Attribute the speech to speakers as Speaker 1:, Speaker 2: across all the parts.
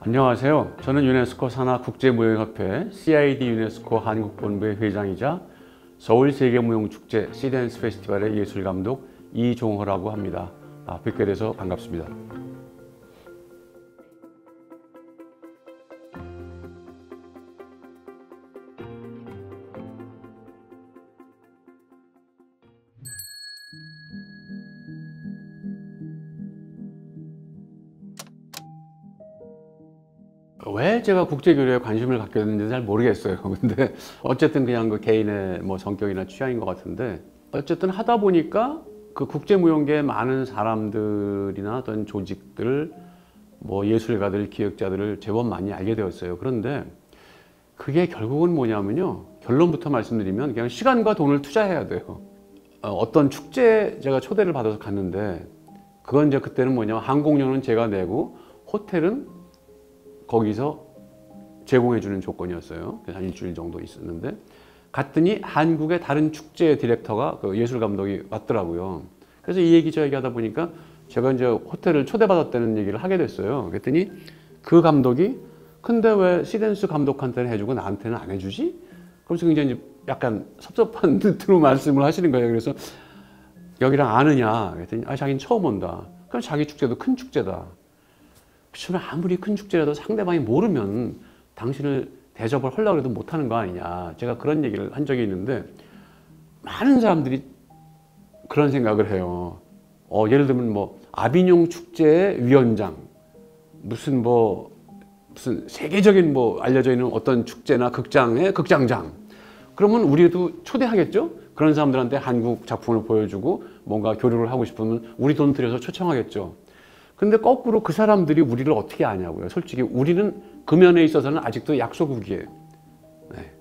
Speaker 1: 안녕하세요. 저는 유네스코 산하국제무용협회 CID 유네스코 한국본부의 회장이자 서울세계무용축제 시댄스 페스티벌의 예술감독 이종호라고 합니다. 뵙게 돼서 반갑습니다. 왜 제가 국제교류에 관심을 갖게 됐는지 잘 모르겠어요. 근데 어쨌든 그냥 그 개인의 성격이나 취향인 것 같은데, 어쨌든 하다 보니까 그 국제무용계에 많은 사람들이나 어떤 조직들, 예술가들, 기획자들을 제법 많이 알게 되었어요. 그런데 그게 결국은 뭐냐면요, 결론부터 말씀드리면 그냥 시간과 돈을 투자해야 돼요. 어떤 축제에 제가 초대를 받아서 갔는데, 그건 이제 그때는 뭐냐면 항공료는 제가 내고 호텔은 거기서 제공해주는 조건이었어요. 그래서 한 일주일 정도 있었는데, 갔더니 한국의 다른 축제 디렉터가, 그 예술 감독이 왔더라고요. 그래서 이 얘기 저 얘기 하다 보니까 제가 이제 호텔을 초대받았다는 얘기를 하게 됐어요. 그랬더니 그 감독이, 근데 왜 시댄스 감독한테는 해주고 나한테는 안 해주지? 그러면서 굉장히 이제 약간 섭섭한 듯으로 말씀을 하시는 거예요. 그래서 여기랑 아느냐? 그랬더니 자기는 처음 온다. 그럼 자기 축제도 큰 축제다. 그렇지만 아무리 큰 축제라도 상대방이 모르면 당신을 대접을 하려고 해도 못하는 거 아니냐. 제가 그런 얘기를 한 적이 있는데, 많은 사람들이 그런 생각을 해요. 예를 들면 아비뇽 축제의 위원장, 무슨 세계적인 알려져 있는 어떤 축제나 극장의 극장장. 그러면 우리도 초대하겠죠? 그런 사람들한테 한국 작품을 보여주고 뭔가 교류를 하고 싶으면 우리 돈 들여서 초청하겠죠. 근데 거꾸로 그 사람들이 우리를 어떻게 아냐고요. 솔직히 우리는 그 면에 있어서는 아직도 약소국이에요. 네.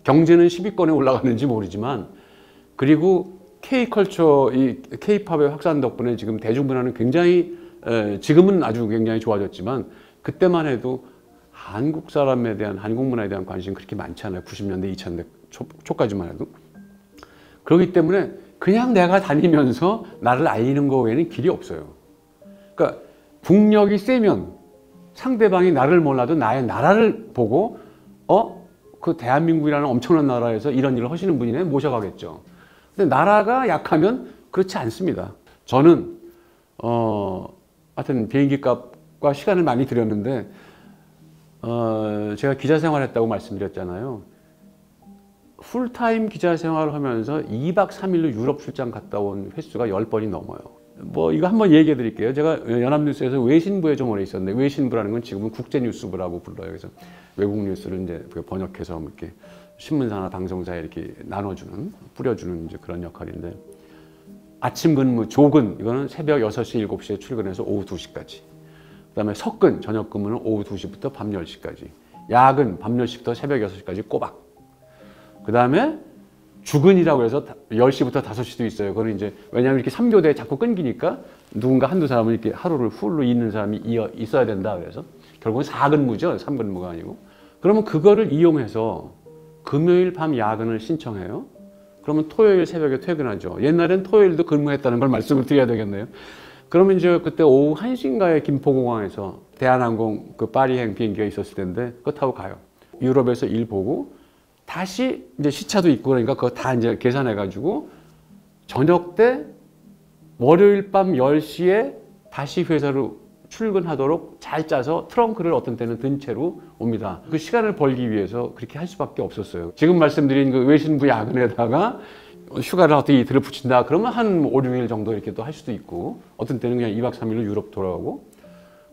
Speaker 1: 경제는 10위권에 올라가는지 모르지만, 그리고 K컬처, 이 K팝의 확산 덕분에 지금 대중문화는 굉장히, 지금은 아주 굉장히 좋아졌지만, 그때만 해도 한국 사람에 대한, 한국 문화에 대한 관심이 그렇게 많지 않아요. 90년대, 2000년대 초까지만 해도. 그렇기 때문에 그냥 내가 다니면서 나를 알리는 거 외에는 길이 없어요. 그러니까 국력이 세면 상대방이 나를 몰라도 나의 나라를 보고 그 대한민국이라는 엄청난 나라에서 이런 일을 하시는 분이네, 모셔가겠죠. 근데 나라가 약하면 그렇지 않습니다. 저는 하여튼 비행기 값과 시간을 많이 들였는데, 제가 기자 생활했다고 말씀드렸잖아요. 풀타임 기자 생활을 하면서 2박 3일로 유럽 출장 갔다 온 횟수가 10번이 넘어요. 이거 한번 얘기해 드릴게요. 제가 연합뉴스에서 외신부에 좀 오래 있었는데, 외신부라는 건 지금은 국제뉴스부라고 불러요. 그래서 외국 뉴스를 이제 번역해서 이렇게 신문사나 방송사에 이렇게 나눠주는, 뿌려주는 이제 그런 역할인데, 아침 근무, 조근, 이거는 새벽 6시, 7시에 출근해서 오후 2시까지. 그 다음에 석근, 저녁 근무는 오후 2시부터 밤 10시까지. 야근, 밤 10시부터 새벽 6시까지 꼬박. 그 다음에 주근이라고 해서 10시부터 5시도 있어요. 그거는 이제, 왜냐하면 이렇게 3교대에 자꾸 끊기니까 누군가 한두 사람은 이렇게 하루를 풀로 있는 사람이 있어야 된다. 그래서 결국은 4근무죠. 3근무가 아니고. 그러면 그거를 이용해서 금요일 밤 야근을 신청해요. 그러면 토요일 새벽에 퇴근하죠. 옛날엔 토요일도 근무했다는 걸 말씀을 드려야 되겠네요. 그러면 이제 그때 오후 1시인가에 김포공항에서 대한항공 그 파리행 비행기가 있었을 텐데, 그거 타고 가요. 유럽에서 일 보고 다시 이제 시차도 있고, 그러니까 그거 다 이제 계산해가지고 저녁 때 월요일 밤 10시에 다시 회사로 출근하도록 잘 짜서 트렁크를 어떤 때는 든 채로 옵니다. 그 시간을 벌기 위해서 그렇게 할 수밖에 없었어요. 지금 말씀드린 그 외신부 야근에다가 휴가를 어떻게 이틀을 붙인다 그러면 한 5, 6일 정도 이렇게 또 할 수도 있고, 어떤 때는 그냥 2박 3일로 유럽 돌아오고.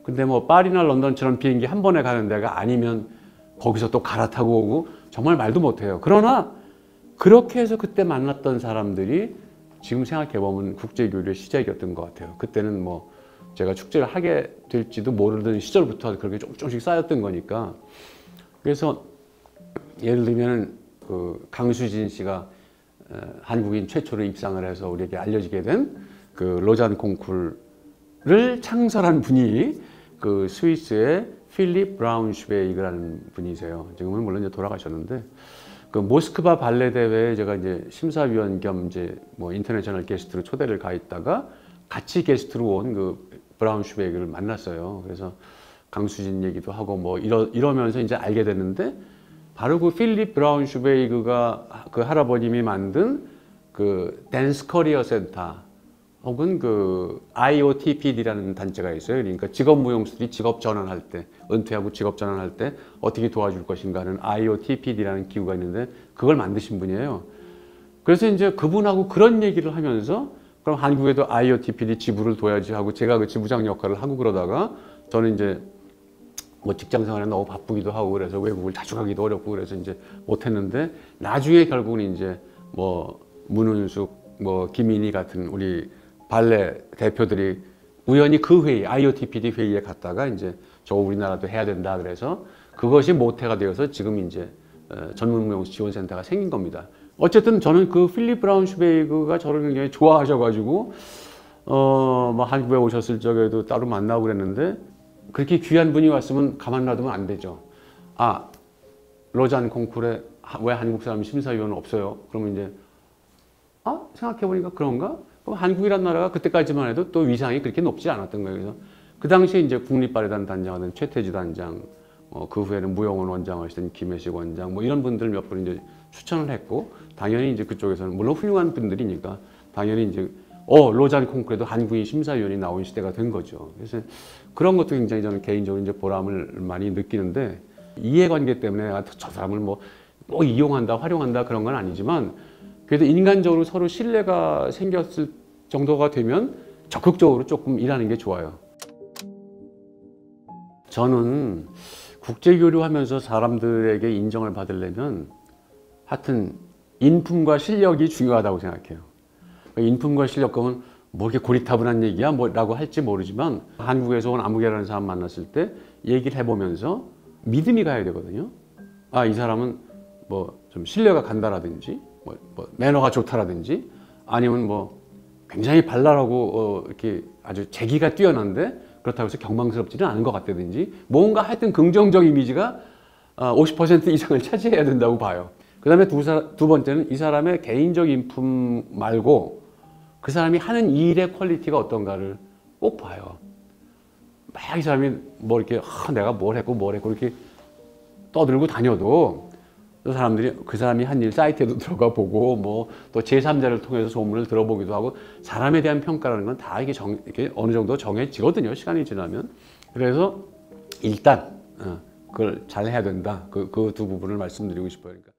Speaker 1: 근데 파리나 런던처럼 비행기 한 번에 가는 데가 아니면 거기서 또 갈아타고 오고, 정말 말도 못해요. 그러나 그렇게 해서 그때 만났던 사람들이 지금 생각해보면 국제교류의 시작이었던 것 같아요. 그때는 제가 축제를 하게 될지도 모르던 시절부터 그렇게 조금씩 쌓였던 거니까. 그래서 예를 들면 그 강수진 씨가 한국인 최초로 입상을 해서 우리에게 알려지게 된 그 로잔 콩쿠르를 창설한 분이 그 스위스의 필립 브라운슈베이그라는 분이세요. 지금은 물론 이제 돌아가셨는데, 그 모스크바 발레 대회에 제가 이제 심사위원 겸 이제 인터내셔널 게스트로 초대를 가 있다가 같이 게스트로 온 그 브라운슈베이그를 만났어요. 그래서 강수진 얘기도 하고 뭐 이러면서 이제 알게 됐는데 바로 그 필립 브라운슈베이그가 그 할아버님이 만든 그 댄스 커리어 센터 혹은 그 IOTPD라는 단체가 있어요. 그러니까 직업무용수들이 직업 전환할 때, 은퇴하고 직업 전환할 때 어떻게 도와줄 것인가 하는 IOTPD라는 기구가 있는데 그걸 만드신 분이에요. 그래서 이제 그분하고 그런 얘기를 하면서 그럼 한국에도 IOTPD 지부를 둬야지 하고 제가 그 지부장 역할을 하고 그러다가 저는 이제 뭐 직장 생활에 너무 바쁘기도 하고 그래서 외국을 자주 가기도 어렵고 그래서 이제 못했는데 나중에 결국은 이제 뭐 문은숙, 뭐 김인희 같은 우리 발레 대표들이 우연히 그 회의, IOTPD 회의에 갔다가 이제 저거 우리나라도 해야 된다 그래서 그것이 모태가 되어서 지금 이제 전문무용수 지원센터가 생긴 겁니다. 어쨌든 저는 그 필립 브라운슈베이그가 저를 굉장히 좋아하셔가지고 뭐 한국에 오셨을 적에도 따로 만나고 그랬는데 그렇게 귀한 분이 왔으면 가만 놔두면 안 되죠. 아, 로잔 콩쿠르에 왜 한국 사람 심사위원 없어요? 그러면 이제 생각해보니까 그런가? 그럼 한국이란 나라가 그때까지만 해도 또 위상이 그렇게 높지 않았던 거예요. 그래서 그 당시에 이제 국립발레단 단장하던 최태주 단장, 그 후에는 무용원 원장 하시던 김혜식 원장, 뭐 이런 분들 몇 분 이제 추천을 했고, 당연히 이제 그쪽에서는 물론 훌륭한 분들이니까 당연히 이제 로잔 콩쿠르에도 한국인 심사위원이 나온 시대가 된 거죠. 그래서 그런 것도 굉장히 저는 개인적으로 이제 보람을 많이 느끼는데 이해관계 때문에 저 사람을 뭐 이용한다, 활용한다 그런 건 아니지만. 그래도 인간적으로 서로 신뢰가 생겼을 정도가 되면 적극적으로 조금 일하는 게 좋아요. 저는 국제교류하면서 사람들에게 인정을 받으려면 하여튼 인품과 실력이 중요하다고 생각해요. 인품과 실력 그러면 뭐 이렇게 고리타분한 얘기야 뭐라고 할지 모르지만 한국에서 온 아무개라는 사람 만났을 때 얘기를 해보면서 믿음이 가야 되거든요. 이 사람은 뭐 좀 신뢰가 간다라든지 뭐 매너가 좋다라든지 아니면 뭐 굉장히 발랄하고 이렇게 아주 재기가 뛰어난데 그렇다고 해서 경망스럽지는 않은 것 같다든지 뭔가 하여튼 긍정적 이미지가 50% 이상을 차지해야 된다고 봐요. 그 다음에 두 번째는 이 사람의 개인적 인품 말고 그 사람이 하는 일의 퀄리티가 어떤가를 꼭 봐요. 막 이 사람이 뭐 이렇게 내가 뭘 했고 이렇게 떠들고 다녀도 사람들이 그 사람이 한 일 사이트에도 들어가 보고 뭐 또 제3자를 통해서 소문을 들어보기도 하고 사람에 대한 평가라는 건 다 이게 어느 정도 정해지거든요. 시간이 지나면. 그래서 일단 그걸 잘 해야 된다. 그 두 부분을 말씀드리고 싶어요. 그러니까.